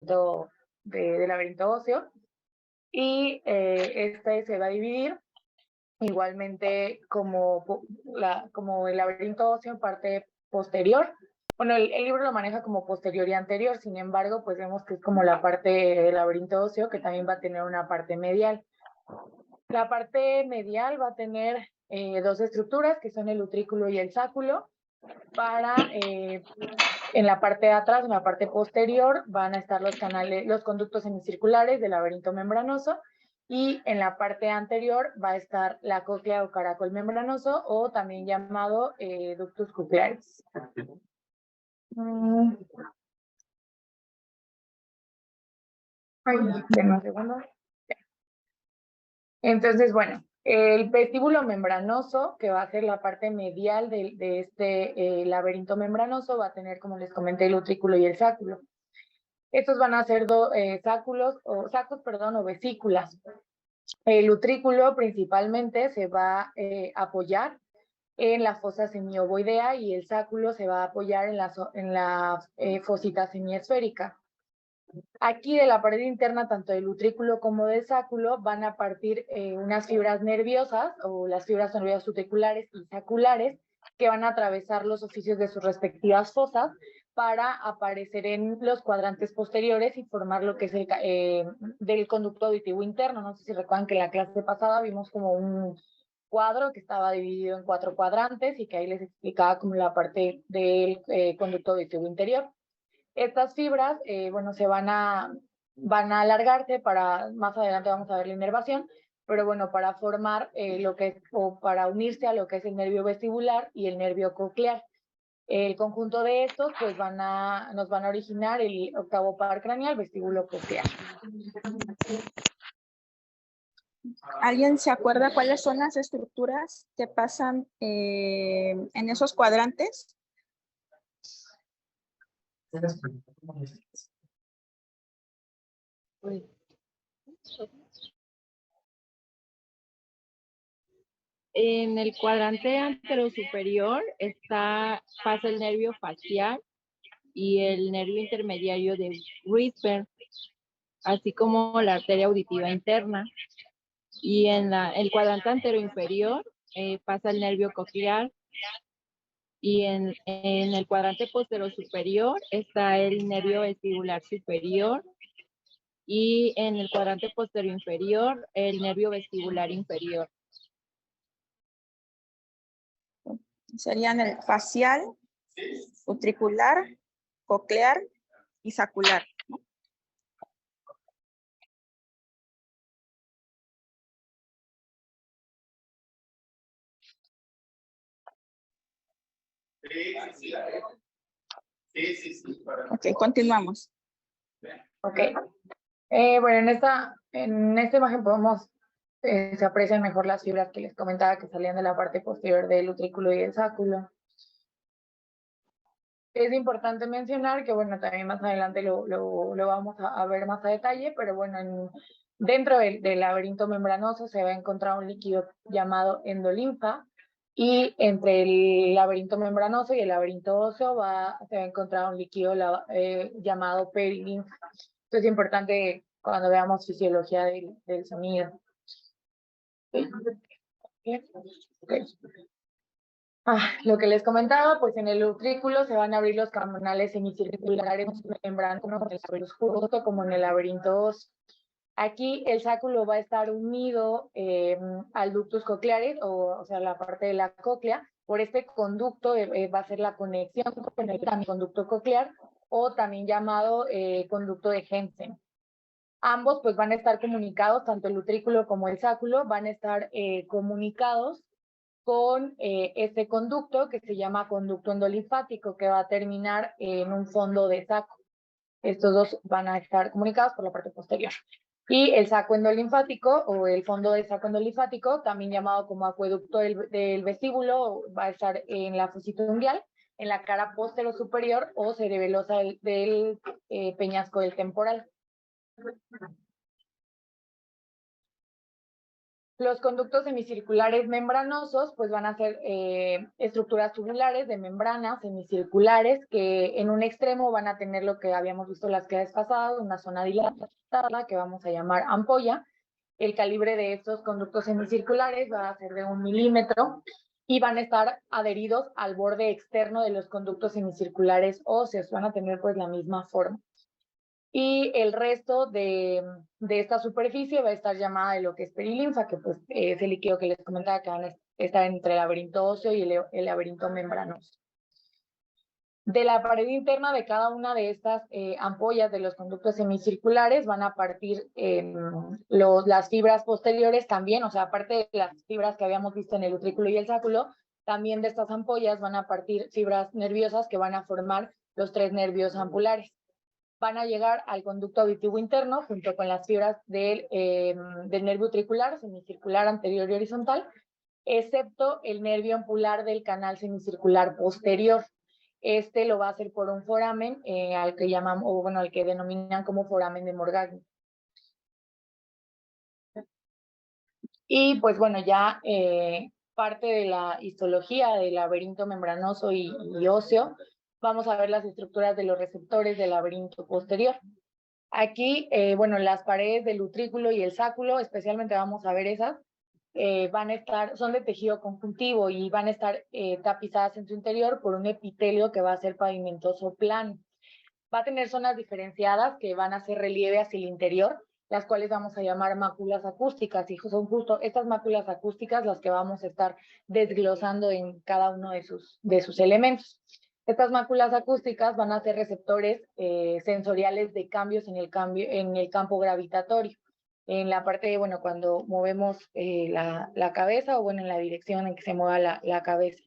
del laberinto óseo. Y este se va a dividir igualmente como el laberinto óseo en parte posterior. Bueno, el libro lo maneja como posterior y anterior, sin embargo, pues vemos que es como la parte del laberinto óseo, que también va a tener una parte medial. La parte medial va a tener dos estructuras, que son el utrículo y el sáculo. En la parte de atrás, en la parte posterior, van a estar los conductos semicirculares del laberinto membranoso, y en la parte anterior va a estar la cóclea o caracol membranoso, o también llamado ductus coclearis. Denme un segundo. Entonces, bueno, el vestíbulo membranoso, que va a ser la parte medial de este laberinto membranoso, va a tener, como les comenté, el utrículo y el sáculo. Estos van a ser sacos, o vesículas. El utrículo principalmente se va a apoyar en la fosa semiovoidea, y el sáculo se va a apoyar en la fosita semiesférica. Aquí de la pared interna, tanto del utrículo como del sáculo, van a partir unas fibras nerviosas, o las fibras nerviosas utriculares y saculares, que van a atravesar los oficios de sus respectivas fosas para aparecer en los cuadrantes posteriores y formar lo que es del conducto auditivo interno. No sé si recuerdan que en la clase pasada vimos como un cuadro que estaba dividido en 4 cuadrantes, y que ahí les explicaba como la parte del conducto auditivo interior. Estas fibras, bueno, van a alargarse para, más adelante vamos a ver la inervación, pero bueno, para formar lo que es, o para unirse a lo que es el nervio vestibular y el nervio coclear. El conjunto de estos, pues nos van a originar el octavo par craneal, vestíbulo coclear. ¿Alguien se acuerda cuáles son las estructuras que pasan en esos cuadrantes? En el cuadrante anterosuperior pasa el nervio facial y el nervio intermediario de Rydberg, así como la arteria auditiva interna. Y en el cuadrante anteroinferior pasa el nervio coclear, y en el cuadrante posterosuperior está el nervio vestibular superior, y en el cuadrante posteroinferior el nervio vestibular inferior. Serían el facial, utricular, coclear y sacular, ¿no? Ok, continuamos. Ok. Bueno, en esta imagen se aprecian mejor las fibras que les comentaba, que salían de la parte posterior del utrículo y el sáculo. Es importante mencionar que, bueno, también más adelante lo vamos a ver más a detalle, pero bueno, dentro del laberinto membranoso se va a encontrar un líquido llamado endolinfa, y entre el laberinto membranoso y el laberinto óseo se va a encontrar un líquido llamado perilinfa. Esto es importante cuando veamos fisiología del sonido. Okay. Lo que les comentaba, pues en el utrículo se van a abrir los canales semicirculares membranos, justo como en el laberinto óseo. Aquí el sáculo va a estar unido al ductus coclearis, o sea, la parte de la cóclea. Por este conducto va a ser la conexión con el conducto coclear, o también llamado conducto de Hensen. Ambos pues van a estar comunicados, tanto el utrículo como el sáculo van a estar comunicados con este conducto que se llama conducto endolinfático, que va a terminar en un fondo de saco. Estos dos van a estar comunicados por la parte posterior. Y el saco endolinfático, o el fondo del saco endolinfático, también llamado como acueducto del vestíbulo, va a estar en la fosita unguial, en la cara postero superior o cerebelosa del peñasco del temporal. Los conductos semicirculares membranosos pues van a ser estructuras tubulares de membranas semicirculares que en un extremo van a tener lo que habíamos visto las clases pasadas, una zona dilatada que vamos a llamar ampolla. El calibre de estos conductos semicirculares va a ser de 1 milímetro y van a estar adheridos al borde externo de los conductos semicirculares óseos, van a tener pues la misma forma. Y el resto de esta superficie va a estar llamada de lo que es perilinfa, que pues es el líquido que les comentaba que van a estar entre el laberinto óseo y el laberinto membranoso. De la pared interna de cada una de estas ampollas de los conductos semicirculares van a partir las fibras posteriores también, o sea, aparte de las fibras que habíamos visto en el utrículo y el sáculo, también de estas ampollas van a partir fibras nerviosas que van a formar los 3 nervios ampulares. Van a llegar al conducto auditivo interno junto con las fibras del nervio utricular, semicircular anterior y horizontal, excepto el nervio ampular del canal semicircular posterior. Este lo va a hacer por un foramen al que llaman, o bueno, al que denominan como foramen de Morgagni. Y pues bueno, ya parte de la histología del laberinto membranoso y óseo, vamos a ver las estructuras de los receptores del laberinto posterior. Aquí, bueno, las paredes del utrículo y el sáculo, especialmente vamos a ver esas, van a estar, son de tejido conjuntivo y van a estar tapizadas en su interior por un epitelio que va a ser pavimentoso plano. Va a tener zonas diferenciadas que van a hacer relieve hacia el interior, las cuales vamos a llamar máculas acústicas, y son justo estas máculas acústicas las que vamos a estar desglosando en cada uno de sus elementos. Estas máculas acústicas van a ser receptores sensoriales de cambios en el campo gravitatorio. En la parte de, bueno, cuando movemos la cabeza, o bueno, en la dirección en que se mueva la cabeza.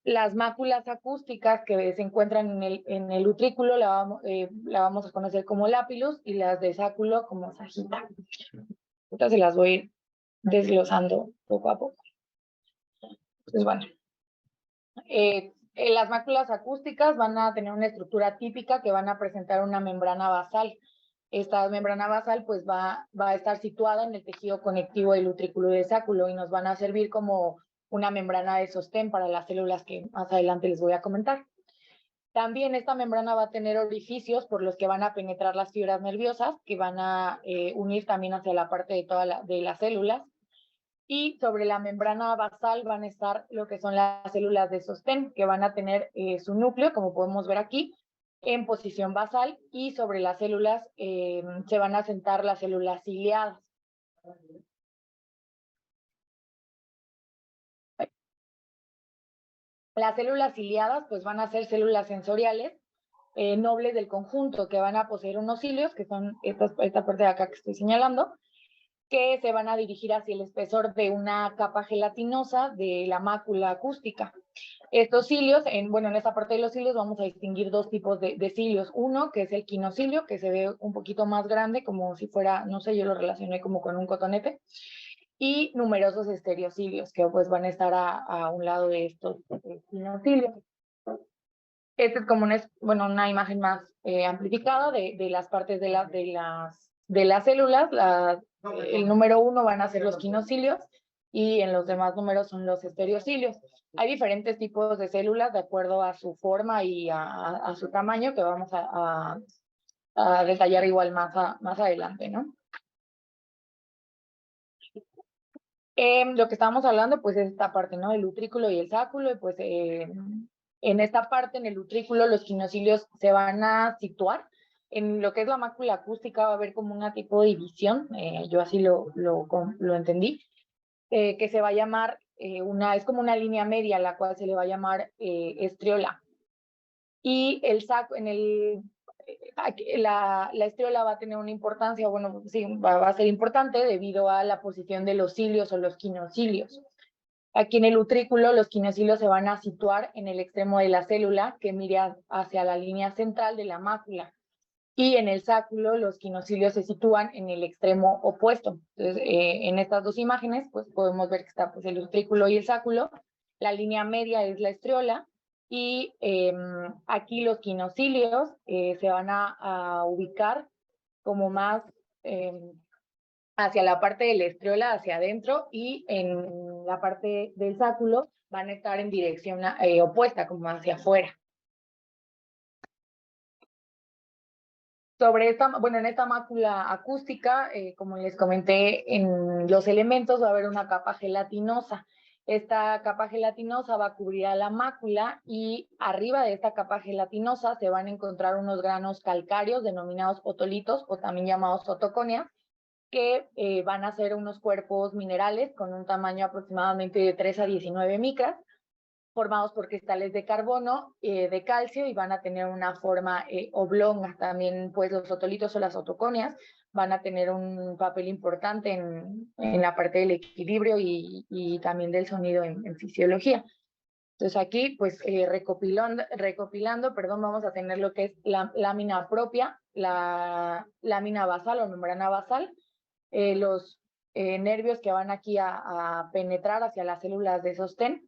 Las máculas acústicas que se encuentran en el utrículo la vamos a conocer como lápilus, y las de sáculo como sagita. Entonces las voy a ir desglosando poco a poco. Entonces, bueno. Las máculas acústicas van a tener una estructura típica que van a presentar una membrana basal. Esta membrana basal pues va a estar situada en el tejido conectivo del utrículo y del sáculo y nos van a servir como una membrana de sostén para las células que más adelante les voy a comentar. También esta membrana va a tener orificios por los que van a penetrar las fibras nerviosas que van a unir también hacia la parte de las células. Y sobre la membrana basal van a estar lo que son las células de sostén, que van a tener su núcleo, como podemos ver aquí, en posición basal, y sobre las células se van a sentar las células ciliadas. Las células ciliadas pues van a ser células sensoriales nobles del conjunto, que van a poseer unos cilios, que son esta parte de acá que estoy señalando, que se van a dirigir hacia el espesor de una capa gelatinosa de la mácula acústica. Estos cilios, en esta parte de los cilios vamos a distinguir dos tipos de cilios. Uno, que es el quinocilio, que se ve un poquito más grande, como si fuera, no sé, yo lo relacioné como con un cotonete, y numerosos estereocilios, que pues van a estar a un lado de estos quinocilios. Esta es como una imagen más amplificada de las partes de las células. El número 1 van a ser los quinocilios y en los demás números son los estereocilios. Hay diferentes tipos de células de acuerdo a su forma y a su tamaño, que vamos a detallar igual más adelante, ¿no? Lo que estábamos hablando, pues, es esta parte, ¿no? El utrículo y el sáculo, y pues en esta parte, en el utrículo, los quinocilios se van a situar. En lo que es la mácula acústica va a haber como una tipo de división, yo así lo entendí, que se va a llamar, es como una línea media, la cual se le va a llamar estriola. Y la estriola va a tener una importancia, bueno, sí, va a ser importante debido a la posición de los cilios o los quinocilios. Aquí en el utrículo, los quinocilios se van a situar en el extremo de la célula que mira hacia la línea central de la mácula. Y en el sáculo, los quinocilios se sitúan en el extremo opuesto. Entonces, en estas dos imágenes, pues podemos ver que está pues, el utrículo y el sáculo. La línea media es la estriola. Y aquí los quinocilios se van a ubicar como más hacia la parte de la estreola, hacia adentro, y en la parte del sáculo van a estar en dirección opuesta, como hacia afuera. En esta mácula acústica, como les comenté, en los elementos va a haber una capa gelatinosa. Esta capa gelatinosa va a cubrir a la mácula y arriba de esta capa gelatinosa se van a encontrar unos granos calcáreos denominados otolitos o también llamados otoconias, que van a ser unos cuerpos minerales con un tamaño aproximadamente de 3 a 19 micras, formados por cristales de carbono, de calcio, y van a tener una forma oblonga. También, pues, los otolitos o las otoconias van a tener un papel importante en la parte del equilibrio y también del sonido en fisiología. Entonces aquí, pues, recopilando, vamos a tener lo que es la lámina propia, la lámina basal o membrana basal, los nervios que van aquí a penetrar hacia las células de sostén,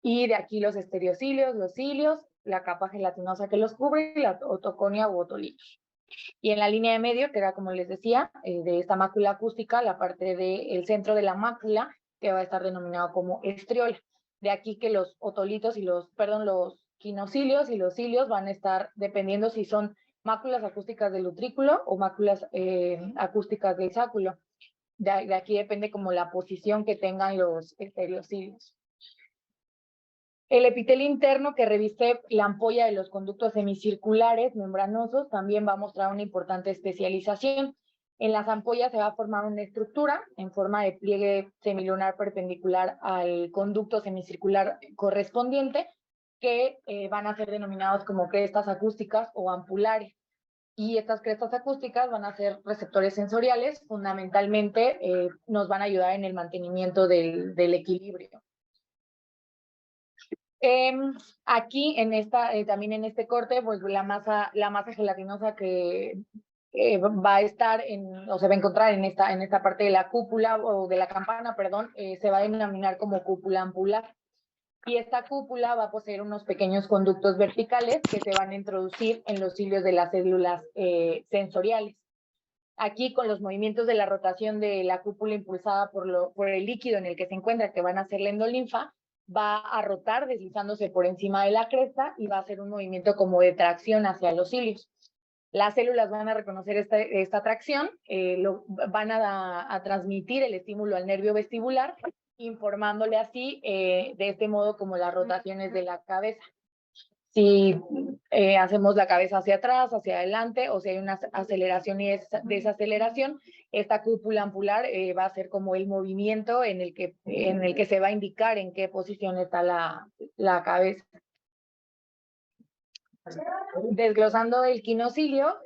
y de aquí los estereocilios, los cilios, la capa gelatinosa que los cubre y la otoconia u otolitos. Y en la línea de medio, que era como les decía, de esta mácula acústica, la parte del centro de la mácula, que va a estar denominado como estriola. De aquí que los otolitos y los quinocilios y los cilios van a estar, dependiendo si son máculas acústicas del utrículo o máculas acústicas del sáculo. De aquí depende como la posición que tengan los estereocilios. El epitelio interno que reviste la ampolla de los conductos semicirculares membranosos también va a mostrar una importante especialización. En las ampollas se va a formar una estructura en forma de pliegue semilunar perpendicular al conducto semicircular correspondiente, que van a ser denominados como crestas acústicas o ampulares. Y estas crestas acústicas van a ser receptores sensoriales, fundamentalmente nos van a ayudar en el mantenimiento del equilibrio. Aquí también en este corte, pues la masa gelatinosa que va a estar o se va a encontrar en esta parte de la cúpula o de la campana, perdón, se va a denominar como cúpula ampular. Y esta cúpula va a poseer unos pequeños conductos verticales que se van a introducir en los cilios de las células sensoriales. Aquí, con los movimientos de la rotación de la cúpula impulsada por el líquido en el que se encuentra, que van a ser la endolinfa, va a rotar deslizándose por encima de la cresta y va a hacer un movimiento como de tracción hacia los cilios. Las células van a reconocer esta tracción, van a transmitir el estímulo al nervio vestibular, informándole así de este modo como las rotaciones de la cabeza. Si hacemos la cabeza hacia atrás, hacia adelante, o si hay una aceleración y desaceleración, esta cúpula ampular va a ser como el movimiento en el que se va a indicar en qué posición está la cabeza. Desglosando el quinocilio,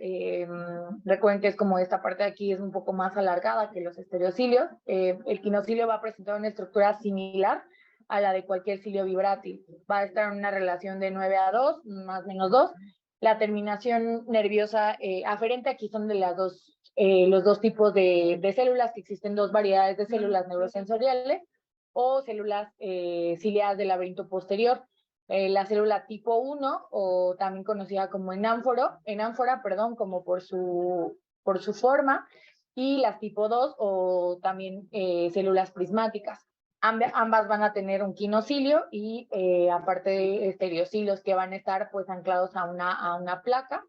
recuerden que es como esta parte de aquí es un poco más alargada que los estereocilios. El quinocilio va a presentar una estructura similar a la de cualquier cilio vibrátil. Va a estar en una relación de 9:2, más o menos 2. La terminación nerviosa aferente, aquí son de los dos tipos de células, que existen dos variedades de células neurosensoriales o células ciliadas del laberinto posterior. La célula tipo 1, o también conocida como enánfora, como por su forma, y las tipo 2, o también células prismáticas. Ambas van a tener un quinocilio y aparte de estereocilios que van a estar pues anclados a una placa,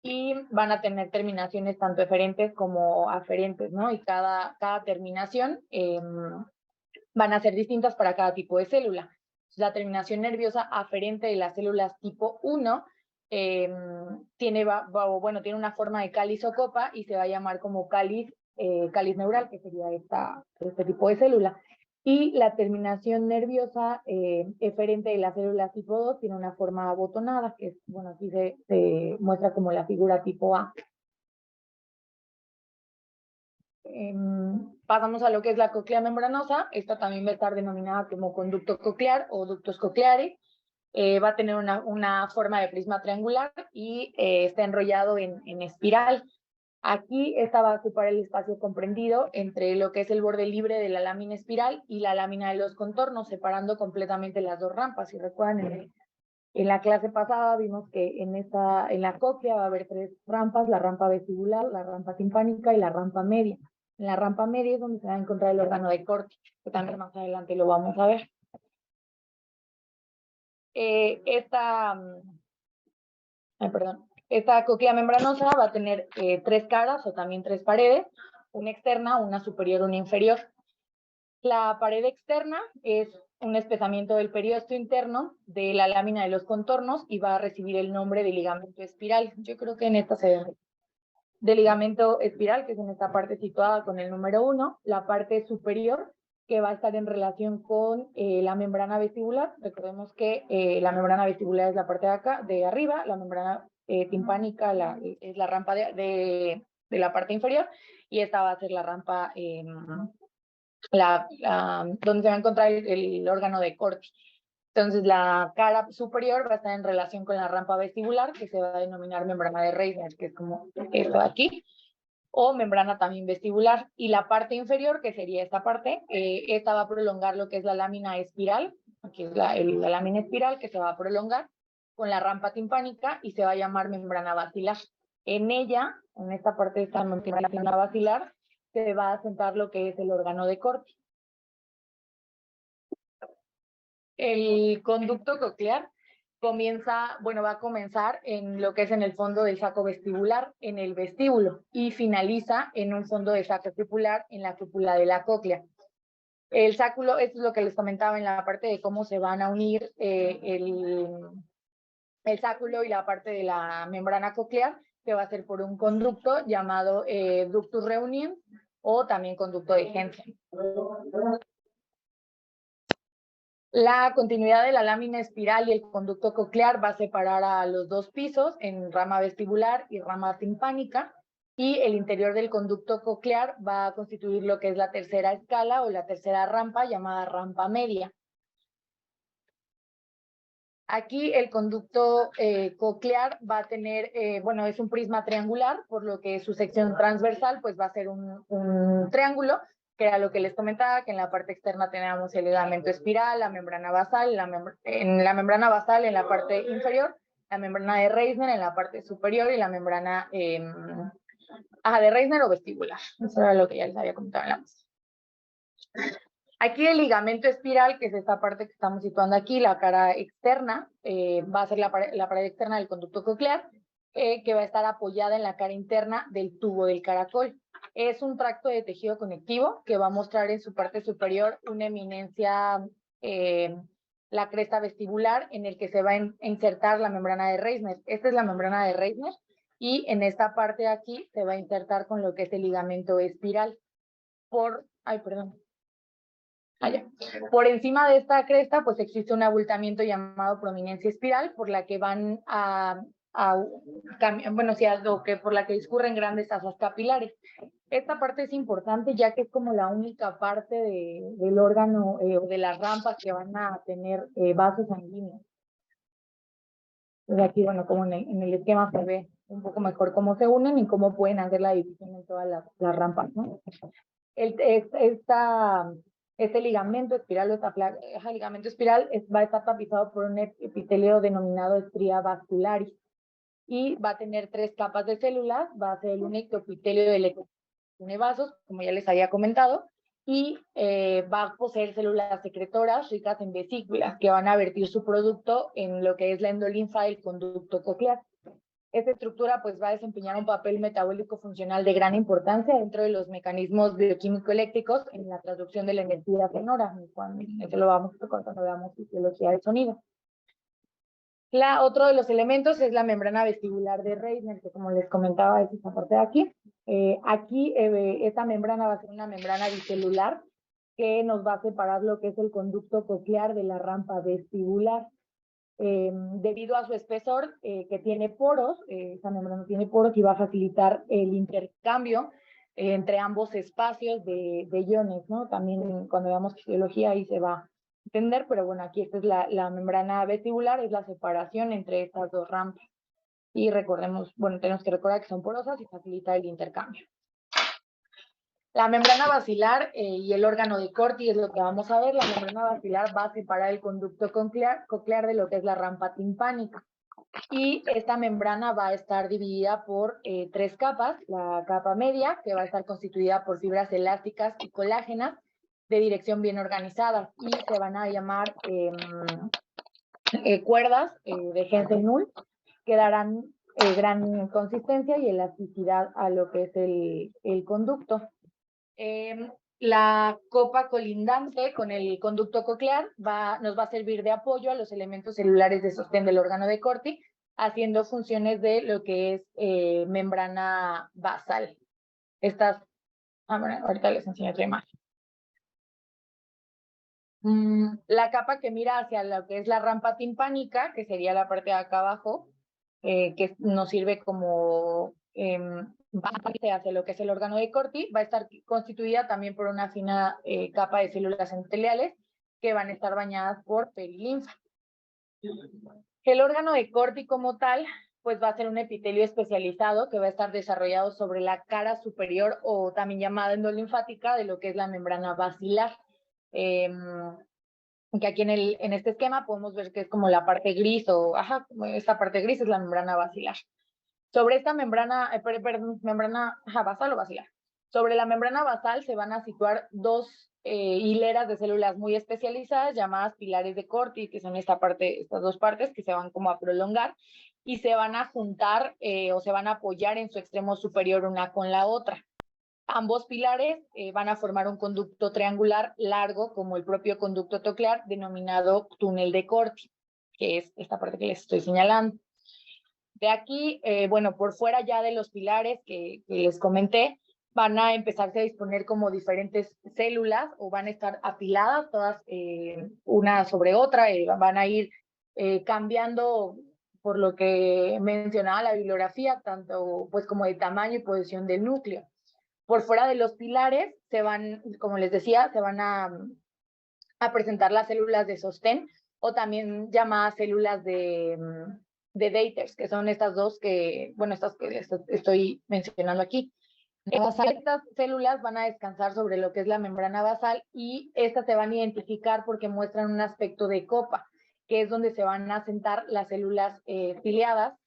y van a tener terminaciones tanto eferentes como aferentes, ¿no? Y cada terminación van a ser distintas para cada tipo de célula. La terminación nerviosa aferente de las células tipo 1 tiene una forma de cáliz o copa y se va a llamar como cáliz neural, que sería este tipo de célula. Y la terminación nerviosa eferente de las células tipo 2 tiene una forma abotonada, que aquí se muestra como la figura tipo A. Pasamos a lo que es la cóclea membranosa. Esta también va a estar denominada como conducto coclear o ductos cocleares. Va a tener una forma de prisma triangular y está enrollado en espiral. Aquí esta va a ocupar el espacio comprendido entre lo que es el borde libre de la lámina espiral y la lámina de los contornos, separando completamente las dos rampas. Si recuerdan, en la clase pasada vimos que en la cóclea va a haber 3 rampas: la rampa vestibular, la rampa timpánica y la rampa media. En la rampa media es donde se va a encontrar el órgano de Corti, que también más adelante lo vamos a ver. Esta cóclea membranosa va a tener 3 caras o también 3 paredes, una externa, una superior, una inferior. La pared externa es un espesamiento del periósteo interno de la lámina de los contornos y va a recibir el nombre de ligamento espiral. Yo creo que en esta se ve de ligamento espiral, que es en esta parte situada con el número 1, la parte superior, que va a estar en relación con la membrana vestibular. Recordemos que la membrana vestibular es la parte de acá, de arriba, la membrana timpánica es la rampa de la parte inferior, y esta va a ser la rampa donde se va a encontrar el órgano de Corti. Entonces, la cara superior va a estar en relación con la rampa vestibular, que se va a denominar membrana de Reisner, que es como esto de aquí, o membrana también vestibular. Y la parte inferior, que sería esta parte, esta va a prolongar lo que es la lámina espiral, aquí es la lámina espiral que se va a prolongar con la rampa timpánica y se va a llamar membrana basilar. En ella, en esta parte de esta membrana basilar, se va a sentar lo que es el órgano de Corti. El conducto coclear va a comenzar en lo que es en el fondo del saco vestibular, en el vestíbulo, y finaliza en un fondo de saco escapular en la cúpula de la cóclea. El sáculo, esto es lo que les comentaba en la parte de cómo se van a unir el sáculo y la parte de la membrana coclear, que va a ser por un conducto llamado ductus reunion o también conducto de Hensen. La continuidad de la lámina espiral y el conducto coclear va a separar a los 2 pisos en rama vestibular y rama timpánica, y el interior del conducto coclear va a constituir lo que es la tercera escala o la tercera rampa, llamada rampa media. Aquí el conducto coclear va a tener, es un prisma triangular, por lo que su sección transversal pues va a ser un triángulo, que era lo que les comentaba, que en la parte externa teníamos el ligamento espiral, la membrana basal, en la membrana basal en la parte inferior, la membrana de Reisner en la parte superior y la membrana de Reisner o vestibular. Eso era lo que ya les había comentado en la mesa. Aquí el ligamento espiral, que es esta parte que estamos situando aquí, la cara externa, va a ser la pared externa del conducto coclear, que va a estar apoyada en la cara interna del tubo del caracol. Es un tracto de tejido conectivo que va a mostrar en su parte superior una eminencia, la cresta vestibular, en el que se va a insertar la membrana de Reisner. Esta es la membrana de Reisner, y en esta parte de aquí se va a insertar con lo que es el ligamento espiral. Por encima de esta cresta, pues existe un abultamiento llamado prominencia espiral, por la que van por la que discurren grandes asas capilares. Esta parte es importante, ya que es como la única parte del órgano o de las rampas que van a tener vasos sanguíneos. Entonces aquí, como en el esquema se ve un poco mejor cómo se unen y cómo pueden hacer la división en todas las rampas, ¿no? Este ligamento espiral, ligamento espiral va a estar tapizado por un epitelio denominado estría vascularis, y va a tener 3 capas de células. Va a ser un ectoepitelio de vasos, como ya les había comentado, y va a poseer células secretoras ricas en vesículas que van a vertir su producto en lo que es la endolinfa del conducto coclear. Esta estructura pues va a desempeñar un papel metabólico funcional de gran importancia dentro de los mecanismos bioquímico-eléctricos en la traducción de la energía sonora. Eso lo vamos a tocar cuando veamos fisiología del sonido. Otro de los elementos es la membrana vestibular de Reisner, que como les comentaba es esta parte de aquí. Esta membrana va a ser una membrana bicelular que nos va a separar lo que es el conducto coclear de la rampa vestibular. Debido a su espesor, que tiene poros, esta membrana tiene poros y va a facilitar el intercambio entre ambos espacios de iones, ¿no? También cuando veamos fisiología ahí se va a entender, pero bueno, aquí esta es la membrana vestibular, es la separación entre estas 2 rampas. Y recordemos, tenemos que recordar que son porosas y facilita el intercambio. La membrana basilar y el órgano de Corti es lo que vamos a ver. La membrana basilar va a separar el conducto coclear de lo que es la rampa timpánica. Y esta membrana va a estar dividida por 3 capas. La capa media, que va a estar constituida por fibras elásticas y colágenas de dirección bien organizada, y se van a llamar cuerdas de Hensen-Null, que darán gran consistencia y elasticidad a lo que es el conducto. La copa colindante con el conducto coclear nos va a servir de apoyo a los elementos celulares de sostén del órgano de Corti, haciendo funciones de lo que es membrana basal. Estas, bueno, ahorita les enseño otra imagen. La capa que mira hacia lo que es la rampa timpánica, que sería la parte de acá abajo, que nos sirve como base hacia lo que es el órgano de Corti, va a estar constituida también por una fina capa de células endoteliales que van a estar bañadas por perilinfa. El órgano de Corti como tal, pues va a ser un epitelio especializado que va a estar desarrollado sobre la cara superior, o también llamada endolinfática, de lo que es la membrana basilar. Que aquí en este esquema podemos ver que es como la parte gris, o esta parte gris es la membrana basilar. Sobre esta membrana, membrana basal o basilar. Sobre la membrana basal se van a situar 2 hileras de células muy especializadas llamadas pilares de Corti, que son estas 2 partes que se van como a prolongar y se van a juntar o se van a apoyar en su extremo superior una con la otra. Ambos pilares van a formar un conducto triangular largo, como el propio conducto coclear, denominado túnel de Corti, que es esta parte que les estoy señalando. De aquí, bueno, por fuera ya de los pilares que les comenté, van a empezarse a disponer como diferentes células, o van a estar apiladas todas una sobre otra, van a ir cambiando por lo que mencionaba la bibliografía, tanto pues como de tamaño y posición del núcleo. Por fuera de los pilares se van, como les decía, se van a presentar las células de sostén, o también llamadas células de Daters, que son estas 2 que, bueno, estas que les estoy mencionando aquí. Estas células van a descansar sobre lo que es la membrana basal, y estas se van a identificar porque muestran un aspecto de copa, que es donde se van a sentar las células ciliadas,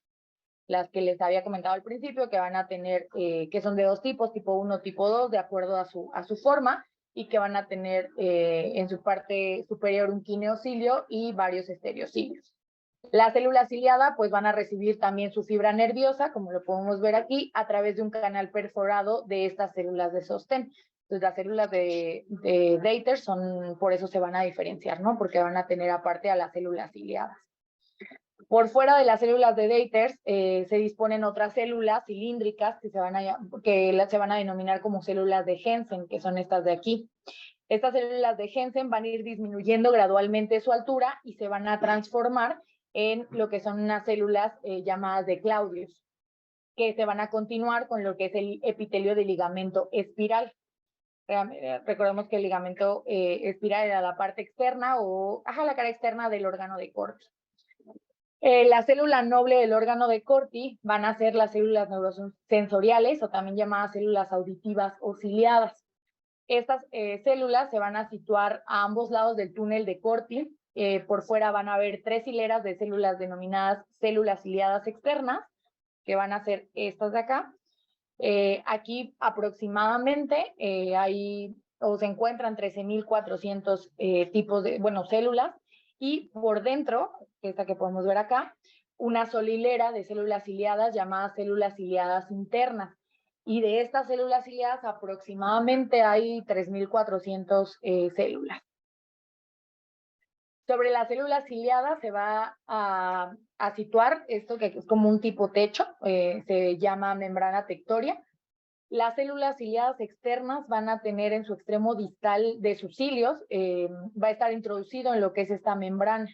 las que les había comentado al principio, que van a tener, que son de 2 tipos, tipo 1, tipo 2, de acuerdo a su forma, y que van a tener en su parte superior un quineocilio y varios estereocilios. La célula ciliada pues van a recibir también su fibra nerviosa, como lo podemos ver aquí, a través de un canal perforado de estas células de sostén. Entonces las células de Daters son, por eso se van a diferenciar, ¿no? Porque van a tener aparte a las células ciliadas. Por fuera de las células de Daters se disponen otras células cilíndricas que se van a denominar como células de Hensen, que son estas de aquí. Estas células de Hensen van a ir disminuyendo gradualmente su altura y se van a transformar en lo que son unas células llamadas de Claudius, que se van a continuar con lo que es el epitelio de ligamento espiral. Recordemos que el ligamento espiral era la parte externa, la cara externa del órgano de Corti. La célula noble del órgano de Corti van a ser las células neurosensoriales, o también llamadas células auditivas o ciliadas. Estas células se van a situar a ambos lados del túnel de Corti. Por fuera van a haber 3 hileras de células denominadas células ciliadas externas, que van a ser estas de acá. Aquí aproximadamente se encuentran 13.400 tipos de, células, y por dentro, esta que podemos ver acá, una sola hilera de células ciliadas llamadas células ciliadas internas. Y de estas células ciliadas aproximadamente hay 3.400 células. Sobre las células ciliadas se va a situar esto que es como un tipo techo, se llama membrana tectoria. Las células ciliadas externas van a tener en su extremo distal de sus cilios, va a estar introducido en lo que es esta membrana.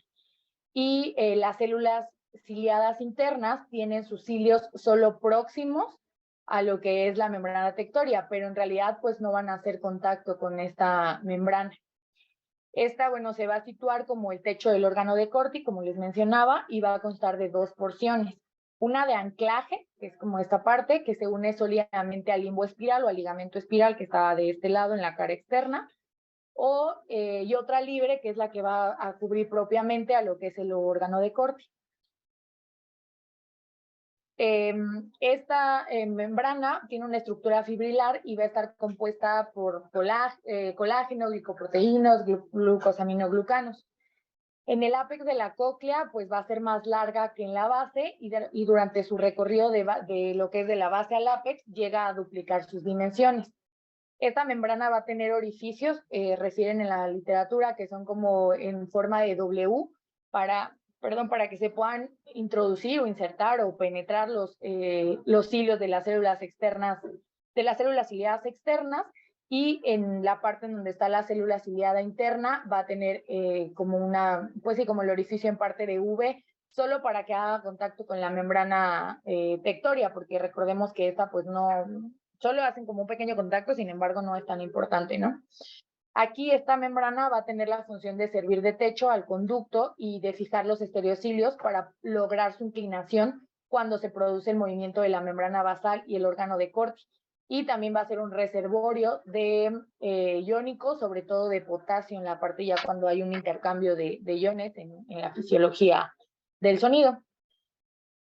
Y las células ciliadas internas tienen sus cilios solo próximos a lo que es la membrana tectoria, pero en realidad pues no van a hacer contacto con esta membrana. Esta, se va a situar como el techo del órgano de Corti, como les mencionaba, y va a constar de 2 porciones. Una de anclaje, que es como esta parte, que se une sólidamente al limbo espiral o al ligamento espiral, que está de este lado en la cara externa, y otra libre, que es la que va a cubrir propiamente a lo que es el órgano de Corti. Esta membrana tiene una estructura fibrilar y va a estar compuesta por colágeno, glicoproteínas, glucosaminoglucanos. En el ápex de la cóclea, pues va a ser más larga que en la base y durante su recorrido de lo que es de la base al ápex, llega a duplicar sus dimensiones. Esta membrana va a tener orificios, refieren en la literatura, que son como en forma de W, para que se puedan introducir o insertar o penetrar los cilios de las células externas, de las células ciliadas externas, y en la parte en donde está la célula ciliada interna va a tener como una, pues sí, como el orificio en parte de V, solo para que haga contacto con la membrana pectoria, porque recordemos que esta pues no, solo hacen como un pequeño contacto, sin embargo no es tan importante, ¿no? Aquí esta membrana va a tener la función de servir de techo al conducto y de fijar los estereocilios para lograr su inclinación cuando se produce el movimiento de la membrana basal y el órgano de Corti. Y también va a ser un reservorio de iónicos, sobre todo de potasio en la parte ya cuando hay un intercambio de iones en la fisiología del sonido.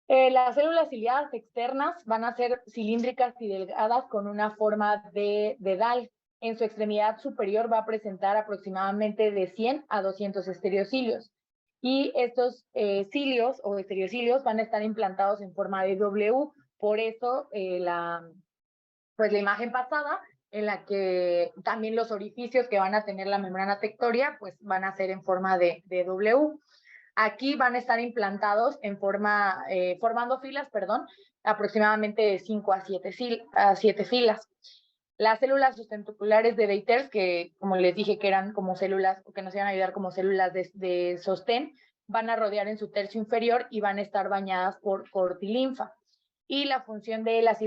Las células ciliadas externas van a ser cilíndricas y delgadas con una forma de dedal. En su extremidad superior va a presentar aproximadamente de 100 a 200 estereocilios. Y estos cilios o estereocilios van a estar implantados en forma de W. Por eso pues la imagen pasada, en la que también los orificios que van a tener la membrana tectoria, pues van a ser en forma de W. Aquí van a estar implantados en formando filas, aproximadamente de 5 a 7 filas. Las células sustentaculares de Deiters, que como les dije que eran como células, o que nos iban a ayudar como células de sostén, van a rodear en su tercio inferior y van a estar bañadas por cortilinfa. Y la función de las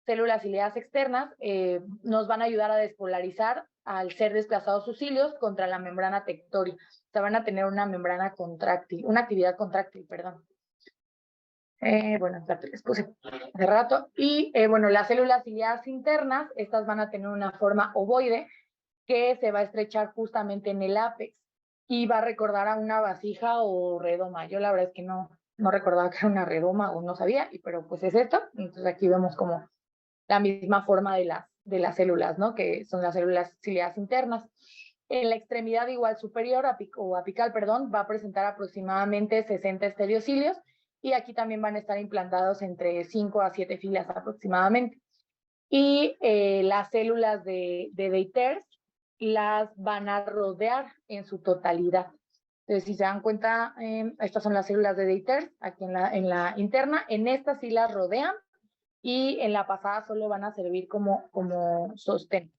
células ciliadas externas nos van a ayudar a despolarizar al ser desplazados sus cilios contra la membrana tectoria. O sea, van a tener una membrana contráctil, una actividad contráctil, perdón. Bueno, les puse de rato. Y bueno, las células ciliadas internas, estas van a tener una forma ovoide que se va a estrechar justamente en el ápex y va a recordar a una vasija o redoma. Yo la verdad es que no recordaba que era una redoma o no sabía, pero pues es esto. Entonces aquí vemos como la misma forma de las células, ¿no? Que son las células ciliadas internas. En la extremidad igual superior o apical, va a presentar aproximadamente 60 estereocilios y aquí también van a estar implantados entre 5 a 7 filas aproximadamente. Y las células de Deiters las van a rodear en su totalidad. Entonces, si se dan cuenta, estas son las células de Deiters, aquí en la interna. En estas sí las rodean y en la pasada solo van a servir como sostén.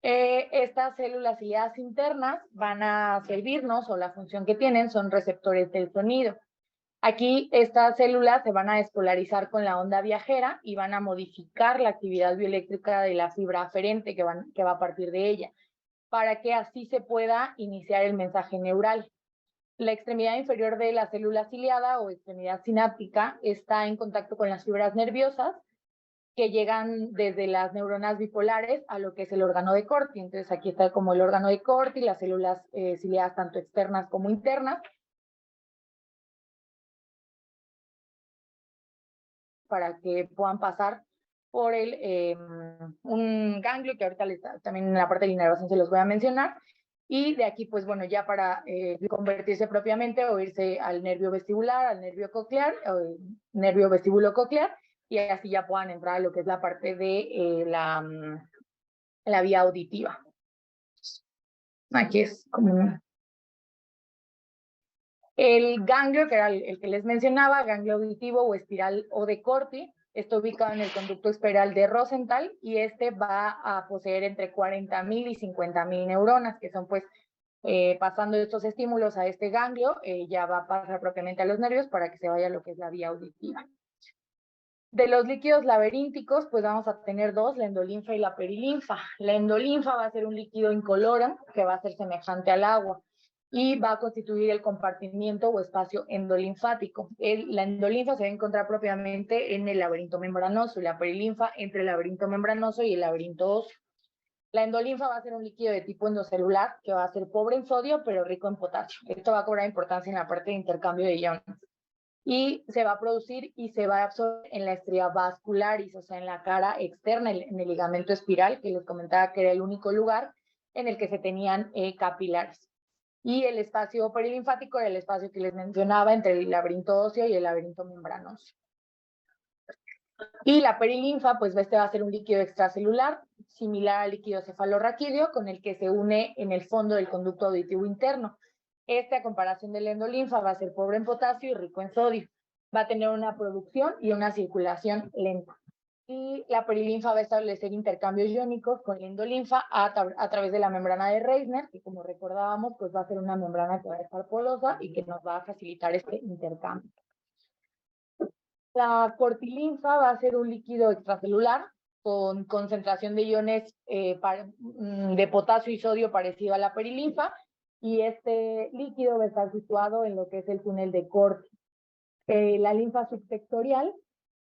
Estas células ciliadas internas van a servirnos, o la función que tienen, son receptores del sonido. Aquí estas células se van a despolarizar con la onda viajera y van a modificar la actividad bioeléctrica de la fibra aferente que va a partir de ella, para que así se pueda iniciar el mensaje neural. La extremidad inferior de la célula ciliada o extremidad sináptica está en contacto con las fibras nerviosas que llegan desde las neuronas bipolares a lo que es el órgano de Corti. Entonces aquí está como el órgano de Corti, las células ciliadas tanto externas como internas, para que puedan pasar por un ganglio que ahorita también en la parte de la inervación se los voy a mencionar. Y de aquí, pues bueno, ya para convertirse propiamente o irse al nervio vestibular, al nervio coclear, o nervio vestíbulo coclear, y así ya puedan entrar a lo que es la parte de la vía auditiva. Aquí es como el ganglio, que era el que les mencionaba, ganglio auditivo o espiral o de Corti, está ubicado en el conducto espiral de Rosenthal y este va a poseer entre 40.000 y 50.000 neuronas, que son pues pasando estos estímulos a este ganglio, ya va a pasar propiamente a los nervios para que se vaya a lo que es la vía auditiva. De los líquidos laberínticos, pues vamos a tener dos, la endolinfa y la perilinfa. La endolinfa va a ser un líquido incoloro que va a ser semejante al agua y va a constituir el compartimiento o espacio endolinfático. La endolinfa se va a encontrar propiamente en el laberinto membranoso y la perilinfa entre el laberinto membranoso y el laberinto óseo. La endolinfa va a ser un líquido de tipo endocelular que va a ser pobre en sodio pero rico en potasio. Esto va a cobrar importancia en la parte de intercambio de iones. y se va a producir y se va a absorber en la estría vascularis, o sea, en la cara externa, en el ligamento espiral, que les comentaba que era el único lugar en el que se tenían capilares. Y el espacio perilinfático era el espacio que les mencionaba entre el laberinto óseo y el laberinto membranoso. Y la perilinfa, pues este va a ser un líquido extracelular, similar al líquido cefalorraquídeo, con el que se une en el fondo del conducto auditivo interno. Este, a comparación del endolinfa, va a ser pobre en potasio y rico en sodio. Va a tener una producción y una circulación lenta. Y la perilinfa va a establecer intercambios iónicos con la endolinfa a través de la membrana de Reisner, que como recordábamos, pues va a ser una membrana que va a estar porosa y que nos va a facilitar este intercambio. La cortilinfa va a ser un líquido extracelular con concentración de iones de potasio y sodio parecido a la perilinfa, y este líquido va a estar situado en lo que es el túnel de Corti. La linfa subsectorial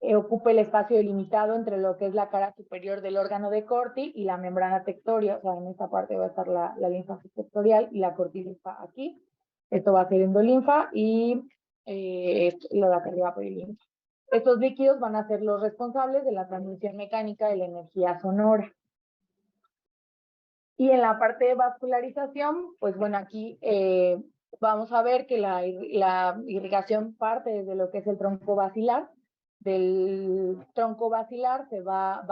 ocupa el espacio delimitado entre lo que es la cara superior del órgano de Corti y la membrana tectoria, o sea, en esta parte va a estar la linfa subsectorial y la cortilinfa aquí. Esto va a ser endolinfa y lo de acá arriba perilinfa. Estos líquidos van a ser los responsables de la transmisión mecánica de la energía sonora. Y en la parte de vascularización, pues bueno, aquí vamos a ver que la irrigación parte desde lo que es el tronco basilar. Del tronco basilar se va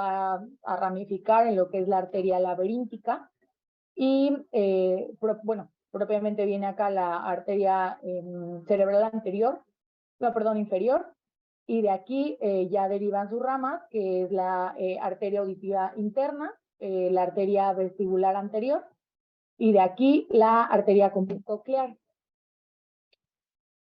a ramificar en lo que es la arteria laberíntica. Y, bueno, propiamente viene acá la arteria cerebral anterior, no, perdón, inferior. Y de aquí ya derivan sus ramas, que es la arteria auditiva interna, la arteria vestibular anterior, y de aquí la arteria coclear.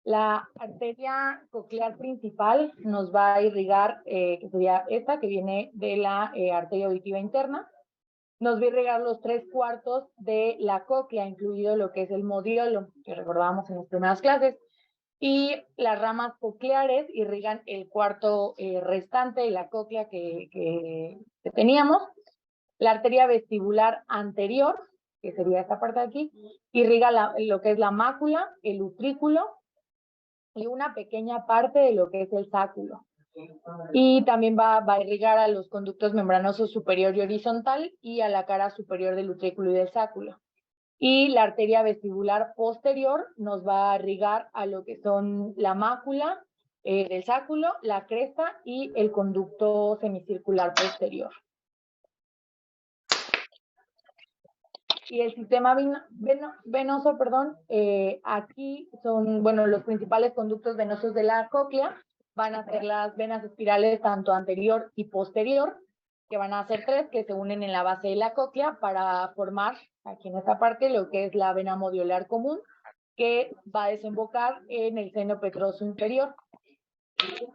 La arteria coclear principal nos va a irrigar, que sería esta, que viene de la arteria auditiva interna. Nos va a irrigar los 3/4 de la cóclea, incluido lo que es el modiolo, que recordábamos en las primeras clases. Y las ramas cocleares irrigan el cuarto restante de la cóclea que teníamos. La arteria vestibular anterior, que sería esta parte de aquí, irriga lo que es la mácula, el utrículo y una pequeña parte de lo que es el sáculo. Y también va a irrigar a los conductos membranosos superior y horizontal y a la cara superior del utrículo y del sáculo. Y la arteria vestibular posterior nos va a irrigar a lo que son la mácula del sáculo, la cresta y el conducto semicircular posterior. Y el sistema venoso, aquí son, bueno, los principales conductos venosos de la cóclea. Van a ser las venas espirales tanto anterior y posterior, que van a ser 3, que se unen en la base de la cóclea para formar, aquí en esta parte, lo que es la vena modiolar común, que va a desembocar en el seno petroso inferior.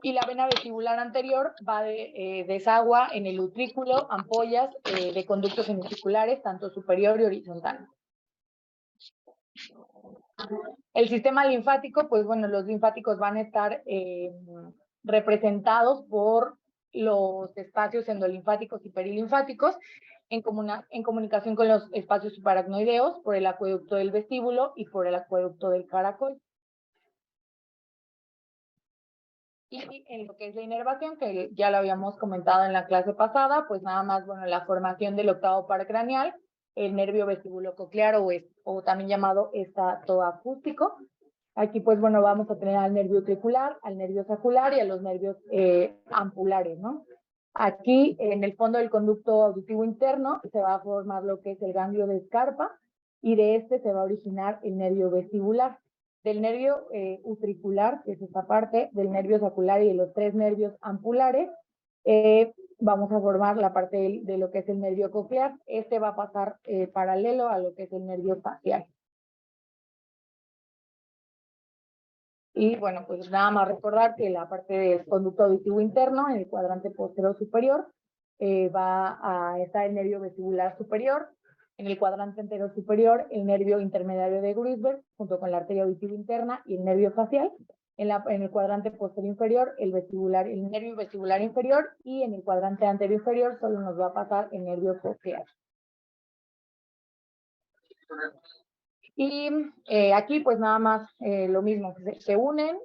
Y la vena vestibular anterior va desagua en el utrículo, ampollas de conductos semicirculares, tanto superior y horizontal. El sistema linfático, pues bueno, los linfáticos van a estar representados por los espacios endolinfáticos y perilinfáticos en comunicación con los espacios subaracnoideos por el acueducto del vestíbulo y por el acueducto del caracol. Y en lo que es la inervación, que ya lo habíamos comentado en la clase pasada, pues nada más, bueno, la formación del octavo par craneal, el nervio vestíbulo-coclear o también llamado estatoacústico. Aquí, pues bueno, vamos a tener al nervio utricular, al nervio sacular y a los nervios ampulares, ¿no? Aquí, en el fondo del conducto auditivo interno, se va a formar lo que es el ganglio de Scarpa y de este se va a originar el nervio vestibular. Del nervio utricular, que es esta parte, del nervio sacular y de los 3 nervios ampulares, vamos a formar la parte de lo que es el nervio coclear. Este va a pasar paralelo a lo que es el nervio facial. Y bueno, pues nada más recordar que la parte del conducto auditivo interno, en el cuadrante posterior superior, va a estar el nervio vestibular superior. En el cuadrante anterior superior, el nervio intermediario de Gruisberg, junto con la arteria auditiva interna y el nervio facial. En el cuadrante posterior inferior, el nervio vestibular inferior, y en el cuadrante anterior inferior solo nos va a pasar el nervio coclear. Y aquí pues nada más lo mismo, se unen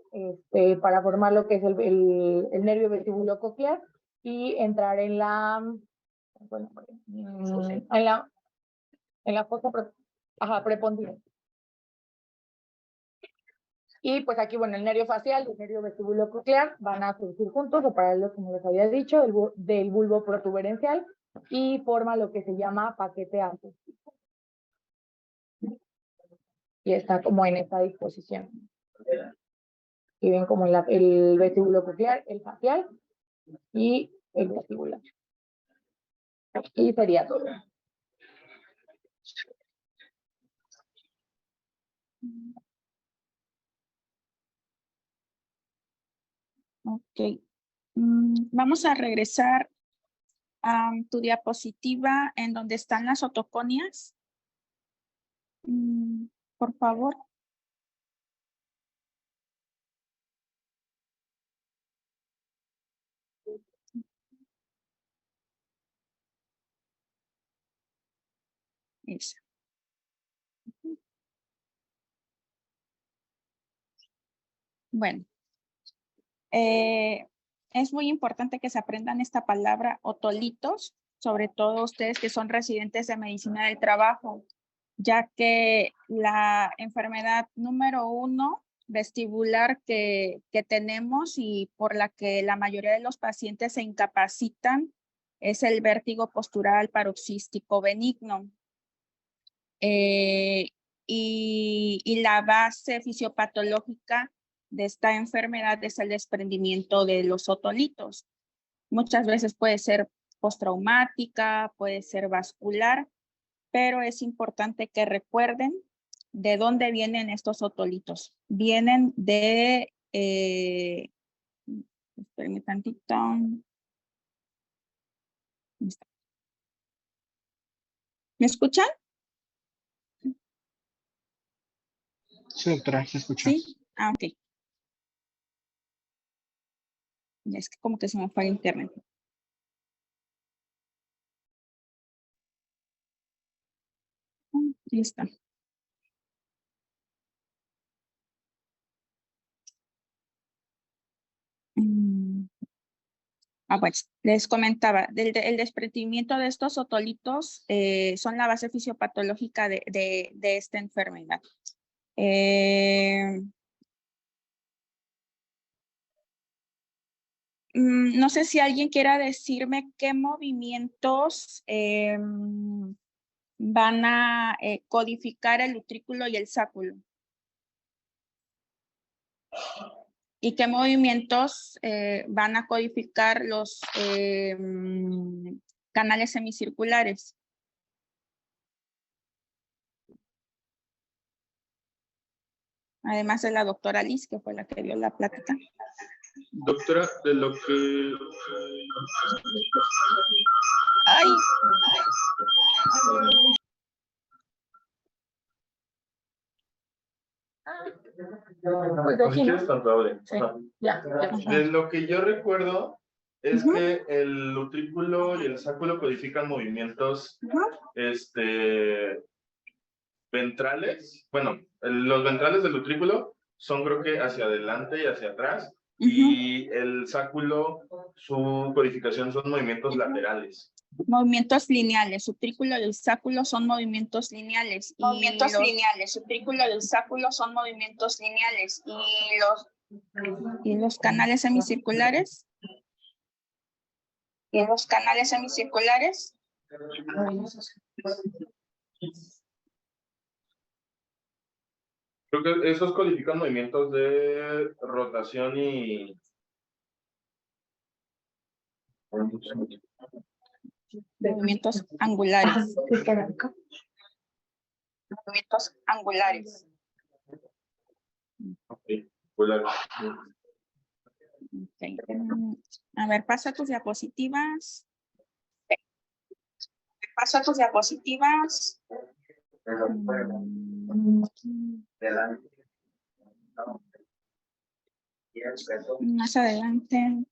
para formar lo que es el nervio vestibulococlear y entrar en la, bueno, en la fosa prepondera. Y pues aquí, bueno, el nervio facial y el nervio vestibulococlear van a surgir juntos, o paralelos, como les había dicho, del bulbo protuberencial, y forma lo que se llama paquete acústico. Y está como en esta disposición. Y ven como el vestibulococlear, el facial y el vestibular. Y sería todo. Ok. Vamos a regresar a tu diapositiva en donde están las otoconias. Por favor. Esa. Bueno, es muy importante que se aprendan esta palabra otolitos, sobre todo ustedes que son residentes de medicina del trabajo, ya que la enfermedad número 1 vestibular que tenemos y por la que la mayoría de los pacientes se incapacitan es el vértigo postural paroxístico benigno. Y la base fisiopatológica de esta enfermedad es el desprendimiento de los otolitos. Muchas veces puede ser postraumática, puede ser vascular, pero es importante que recuerden de dónde vienen estos otolitos. Vienen de, espérenme tantito. ¿Me escuchan? Sí, doctora, se escucha. Sí, ok. Es que como que se me fue el internet. Ahí está. Pues les comentaba, el desprendimiento de estos otolitos son la base fisiopatológica de esta enfermedad. No sé si alguien quiera decirme qué movimientos van a codificar el utrículo y el sáculo. ¿Y qué movimientos van a codificar los canales semicirculares? Además de la doctora Liz, que fue la que dio la plática. Doctora, de lo que... ¡Ay! Pues de aquí, ¿Quieres tanto? Sí, ya. De lo que yo recuerdo es que el utrículo y el sáculo codifican movimientos ventrales. Bueno, los ventrales del utrículo son creo que hacia adelante y hacia atrás. Y el sáculo, su codificación son movimientos laterales. Movimientos lineales. Utrículo y el sáculo son movimientos lineales. Movimientos lineales. Utrículo y el sáculo son movimientos lineales. ¿Y los canales semicirculares? ¿Y los canales semicirculares? Creo que esos codifican movimientos de rotación y... Movimientos angulares. Movimientos angulares. Okay. Okay. A ver, pasa tus diapositivas. Pasa tus diapositivas. Más adelante.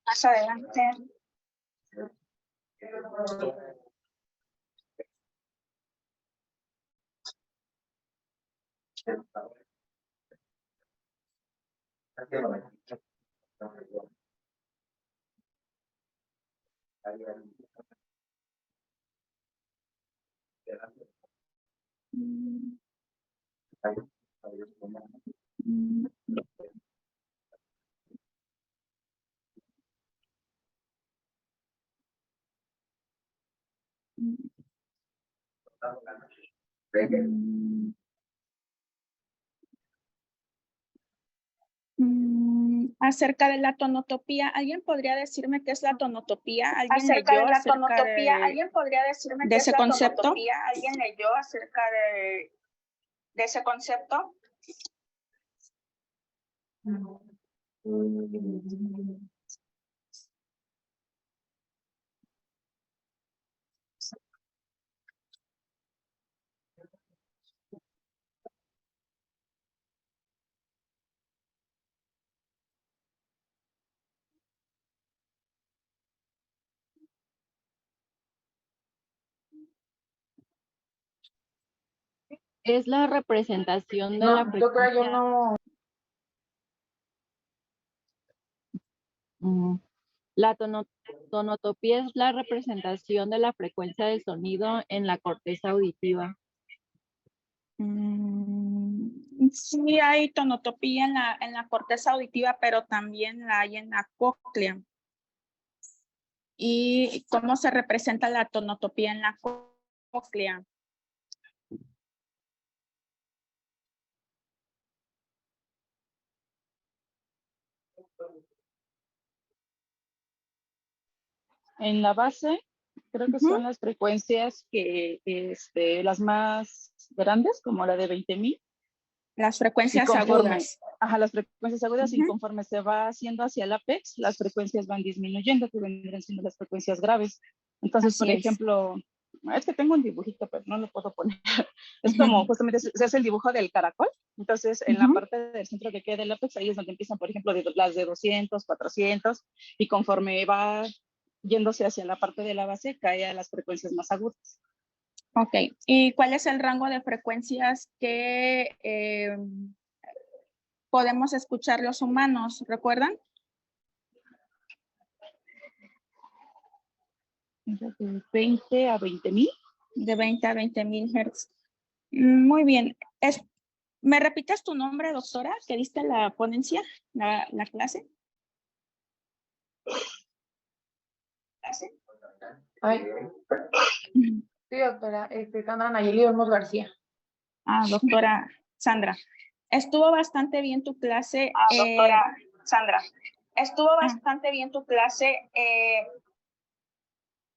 Más adelante. Mm, mm, mm, acerca de la tonotopía, ¿alguien podría decirme qué es la tonotopía? ¿Alguien Acerca leyó de la acerca tonotopía, de ¿alguien podría decirme de qué ese es la concepto? tonotopía? ¿Alguien leyó acerca de ese concepto? Es la representación de la No, doctora, yo frecuencia. no. La tonotopía es la representación de la frecuencia del sonido en la corteza auditiva. Sí hay tonotopía en la corteza auditiva, pero también la hay en la cóclea. ¿Y cómo se representa la tonotopía en la cóclea? En la base, creo que son las frecuencias que, las más grandes, como la de 20,000. Las frecuencias agudas. Ajá, las frecuencias agudas, y Ujú. conforme se va haciendo hacia el apex, las frecuencias van disminuyendo, que vendrían siendo las frecuencias graves. Entonces, por Así es. ejemplo, es que tengo un dibujito, pero no lo puedo poner. Es como justamente se hace el dibujo del caracol. Entonces, en la parte del centro que queda del apex, ahí es donde empiezan, por ejemplo, las de 200, 400, y conforme va yéndose hacia la parte de la base, cae a las frecuencias más agudas. Ok, ¿y cuál es el rango de frecuencias que podemos escuchar los humanos? ¿Recuerdan? De 20 a 20,000. De 20 a 20,000 Hz. Muy bien. ¿Me repites tu nombre, doctora, que diste la ponencia, la clase? Ay. Sí, doctora, Sandra Nayeli Olmos García. Doctora Sandra. Estuvo bastante bien tu clase. Doctora Sandra. Estuvo bastante bien tu clase.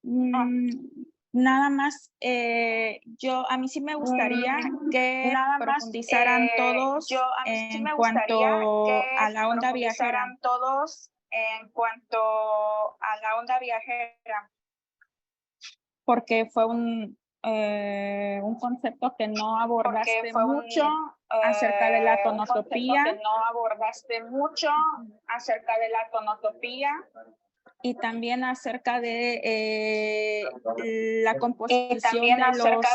Nada más, a mí sí me gustaría que profundizaran todos en cuanto a la onda viajera. Todos en cuanto a la onda viajera. Porque fue un concepto que no abordaste mucho acerca de la tonotopía. Que no abordaste mucho acerca de la tonotopía. Y también acerca de la composición de los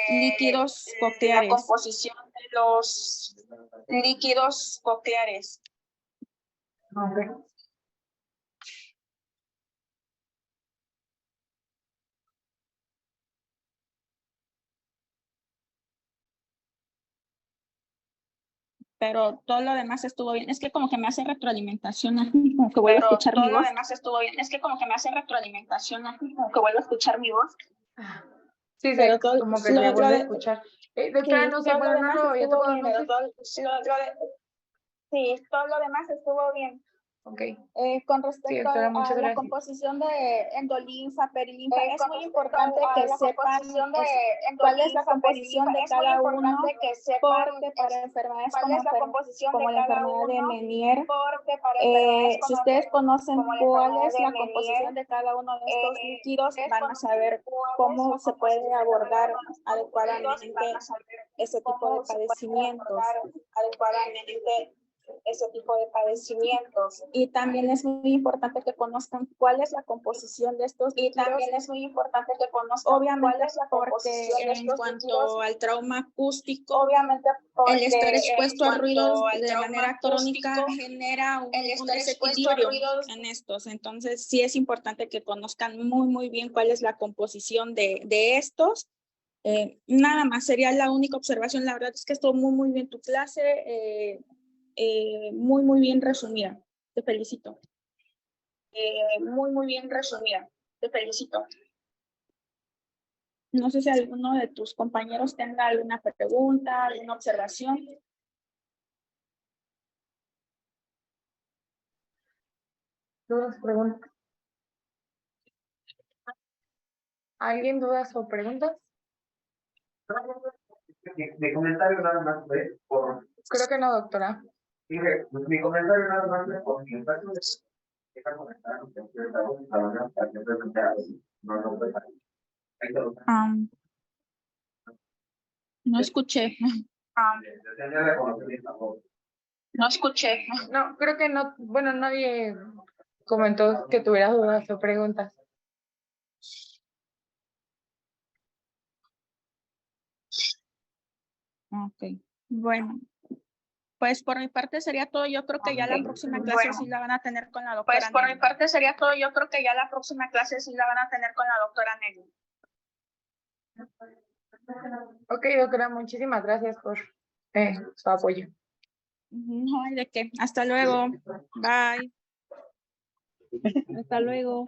líquidos cocleares. La composición de los líquidos cocleares. Okay. Pero todo lo demás estuvo bien. Es que como que me hace retroalimentación, como que vuelvo a escuchar mi voz. Todo lo demás estuvo bien. Es que como que me hace retroalimentación, como que vuelvo a escuchar mi voz. Sí, pero como que se vuelve a escuchar. Doctora, no sé, bueno, no lo había tocado, no sé. Sí, todo lo demás estuvo bien. Okay. Con respecto a la composición de endolinfa, perilinfa, es muy importante que sepan cuál es la composición de cada uno, porque para enfermedades como la enfermedad de Menier, si ustedes conocen cuál es la composición de cada uno de estos líquidos, van a saber cómo se puede abordar adecuadamente ese tipo de padecimientos. ese tipo de padecimientos. Y también es muy importante que conozcan cuál es la composición de estos líquidos. Y también es muy importante que conozcan obviamente cuál es la composición de estos líquidos. En cuanto al trauma acústico, obviamente el estar expuesto a ruidos de manera crónica genera un desequilibrio en estos. Entonces, sí es importante que conozcan muy bien cuál es la composición de estos. Nada más sería la única observación. La verdad es que estuvo muy bien tu clase, muy bien resumida. Te felicito. Muy bien resumida. Te felicito. No sé si alguno de tus compañeros tenga alguna pregunta, alguna observación. ¿Dudas, preguntas? ¿Alguien dudas o preguntas? Mi comentario nada más fue por... Creo que no, doctora. Mire, mi comentario nada más fue por mi espacio de... No escuché. No escuché. No, creo que no. Bueno, nadie comentó que tuviera dudas o preguntas. Ok, bueno. Pues por mi parte sería todo. Yo creo que ya la próxima clase sí la van a tener con la doctora. Pues por mi parte sería todo. Yo creo que ya la próxima clase sí la van a tener con la doctora Nelly. Ok, doctora, muchísimas gracias por su apoyo. No hay de qué. Hasta luego. Bye. Hasta luego.